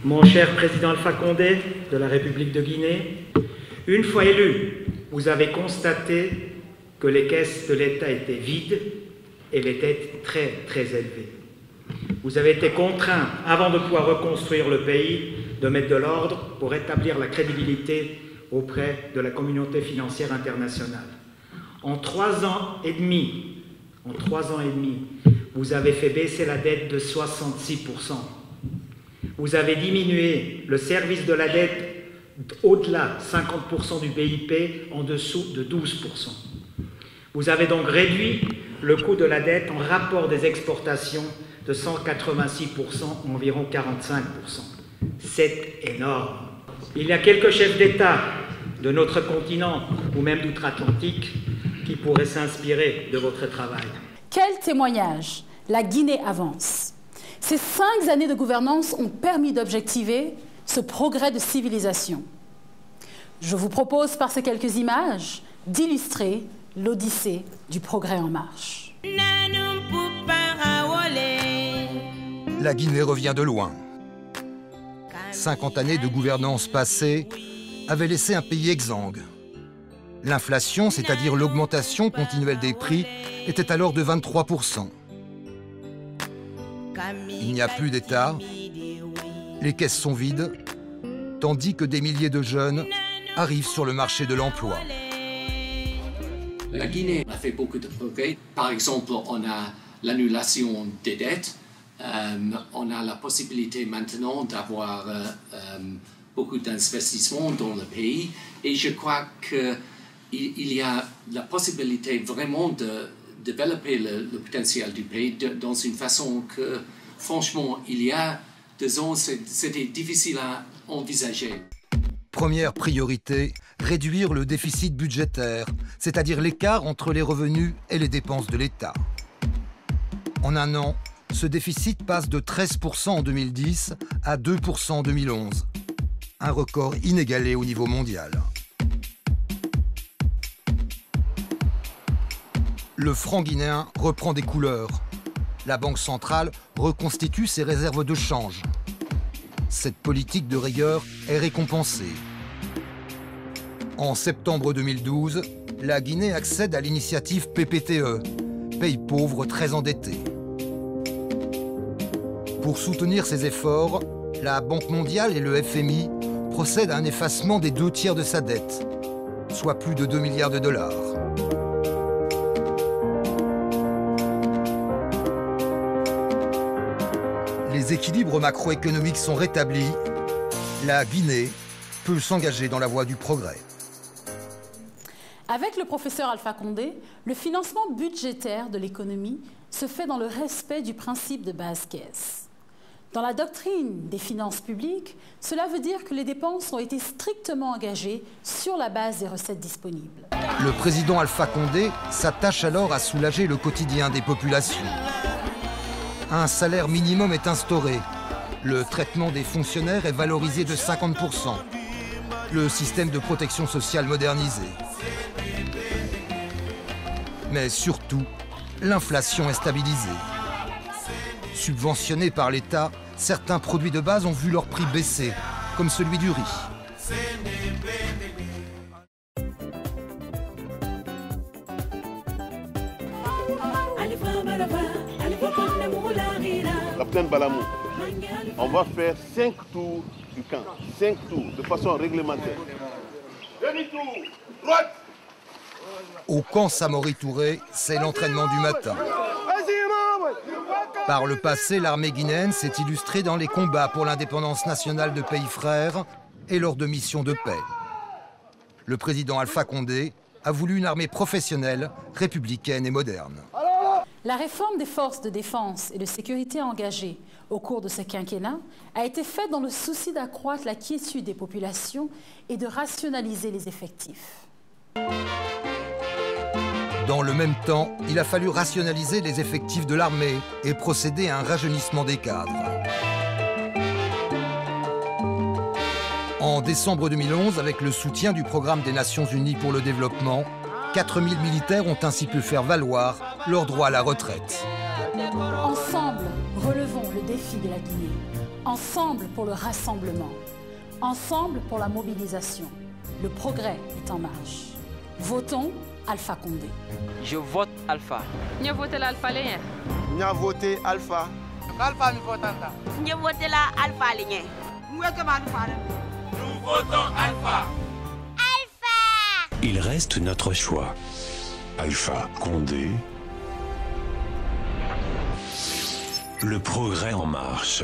Mon cher président Alpha Condé de la République de Guinée, une fois élu, vous avez constaté que les caisses de l'État étaient vides et les dettes très élevées. Vous avez été contraint, avant de pouvoir reconstruire le pays, de mettre de l'ordre pour rétablir la crédibilité auprès de la communauté financière internationale. En 3 ans et demi, vous avez fait baisser la dette de 66%. Vous avez diminué le service de la dette au-delà 50% du BIP, en dessous de 12%. Vous avez donc réduit le coût de la dette en rapport des exportations de 186%, environ 45%. C'est énorme. Il y a quelques chefs d'État de notre continent, ou même d'outre-Atlantique, qui pourraient s'inspirer de votre travail. Quel témoignage! La Guinée avance. Ces 5 années de gouvernance ont permis d'objectiver ce progrès de civilisation. Je vous propose par ces quelques images d'illustrer l'odyssée du progrès en marche. La Guinée revient de loin. 50 années de gouvernance passée avaient laissé un pays exsangue. L'inflation, c'est-à-dire l'augmentation continuelle des prix, était alors de 23%. Il n'y a plus d'État, les caisses sont vides, tandis que des milliers de jeunes arrivent sur le marché de l'emploi. La Guinée a fait beaucoup de progrès. Par exemple, on a l'annulation des dettes. On a la possibilité maintenant d'avoir beaucoup d'investissements dans le pays. Et je crois qu'il y a la possibilité vraiment de développer le potentiel du pays dans une façon que, franchement, il y a 2 ans, c'était difficile à envisager. Première priorité, réduire le déficit budgétaire, c'est-à-dire l'écart entre les revenus et les dépenses de l'État. En un an, ce déficit passe de 13% en 2010 à 2% en 2011. Un record inégalé au niveau mondial. Le franc guinéen reprend des couleurs. La Banque centrale reconstitue ses réserves de change. Cette politique de rigueur est récompensée. En septembre 2012, la Guinée accède à l'initiative PPTE, pays pauvre très endetté. Pour soutenir ces efforts, la Banque mondiale et le FMI procèdent à un effacement des 2/3 de sa dette, soit plus de 2 milliards de dollars. Les équilibres macroéconomiques sont rétablis. La Guinée peut s'engager dans la voie du progrès. Avec le professeur Alpha Condé, le financement budgétaire de l'économie se fait dans le respect du principe de base caisse. Dans la doctrine des finances publiques, cela veut dire que les dépenses ont été strictement engagées sur la base des recettes disponibles. Le président Alpha Condé s'attache alors à soulager le quotidien des populations. Un salaire minimum est instauré. Le traitement des fonctionnaires est valorisé de 50%. Le système de protection sociale modernisé. Mais surtout, l'inflation est stabilisée. Subventionnés par l'État, certains produits de base ont vu leur prix baisser, comme celui du riz. Capitaine Balamou, on va faire 5 tours du camp, 5 tours de façon réglementaire. Demi-tour, droite. Au camp Samori Touré, c'est l'entraînement du matin. Par le passé, l'armée guinéenne s'est illustrée dans les combats pour l'indépendance nationale de pays frères et lors de missions de paix. Le président Alpha Condé a voulu une armée professionnelle, républicaine et moderne. La réforme des forces de défense et de sécurité engagées au cours de ce quinquennat a été faite dans le souci d'accroître la quiétude des populations et de rationaliser les effectifs. Dans le même temps, il a fallu rationaliser les effectifs de l'armée et procéder à un rajeunissement des cadres. En décembre 2011, avec le soutien du Programme des Nations Unies pour le développement, 4000 militaires ont ainsi pu faire valoir leur droit à la retraite. Ensemble, relevons le défi de la Guinée. Ensemble pour le rassemblement. Ensemble pour la mobilisation. Le progrès est en marche. Votons Alpha Condé. Je vote Alpha. Je vote l'Alpha Lien. Je vote Alpha. Alpha mi votanta. Je vote la Alpha Lien. Nous votons Alpha. Alpha. Il reste notre choix. Alpha Condé. Le progrès en marche.